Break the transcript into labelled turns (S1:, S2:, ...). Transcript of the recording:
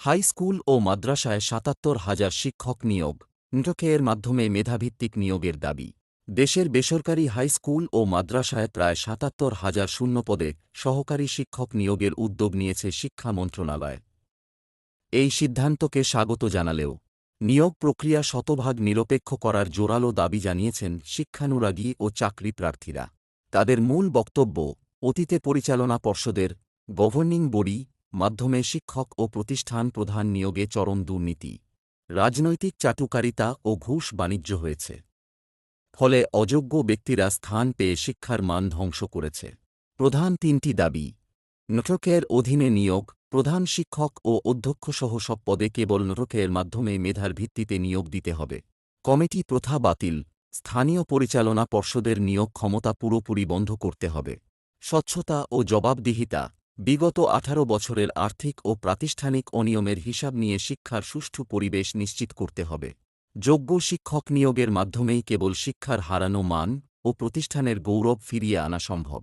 S1: High school ও মাদ্রাসায় ৭৭,০০০ শিক্ষক নিয়োগ, নিটকের মাধ্যমে মেধাভিত্তিক নিয়োগের দাবি। দেশের বেসরকারি হাই স্কুল ও মাদ্রাসায় প্রায় ৭৭,০০০ শূন্যপদে সহকারী শিক্ষক নিয়োগের উদ্যোগ নিয়েছে শিক্ষা মন্ত্রণালয়। এই সিদ্ধান্তকে স্বাগত জানালেও নিয়োগ প্রক্রিয়া শতভাগ নিরপেক্ষ করার জোরালো দাবি জানিয়েছেন শিক্ষানুরাগী ও চাকরি প্রার্থীরা। তাদের মূল বক্তব্য, অতীতে পরিচালনা পর্ষদের গভর্নিং বডি মাধ্যমে শিক্ষক ও প্রতিষ্ঠান প্রধান নিয়োগে চরম দুর্নীতি, রাজনৈতিক চাটুকারিতা ও ঘুষ বাণিজ্য হয়েছে। ফলে অযোগ্য ব্যক্তিরা স্থান পেয়ে শিক্ষার মান ধ্বংস করেছে। প্রধান তিনটি দাবি: নিটকের অধীনে নিয়োগ, প্রধান শিক্ষক ও অধ্যক্ষসহ সব পদে কেবল নিটকের মাধ্যমে মেধার ভিত্তিতে নিয়োগ দিতে হবে। কমিটি প্রথা বাতিল, স্থানীয় পরিচালনা পর্ষদের নিয়োগ ক্ষমতা পুরোপুরি বন্ধ করতে হবে। স্বচ্ছতা ও জবাবদিহিতা, বিগত ১৮ বছরের আর্থিক ও প্রাতিষ্ঠানিক অনিয়মের হিসাব নিয়ে শিক্ষার সুষ্ঠু পরিবেশ নিশ্চিত করতে হবে। যোগ্য শিক্ষক নিয়োগের মাধ্যমেই কেবল শিক্ষার হারানো মান ও প্রতিষ্ঠানের গৌরব ফিরিয়ে আনা সম্ভব।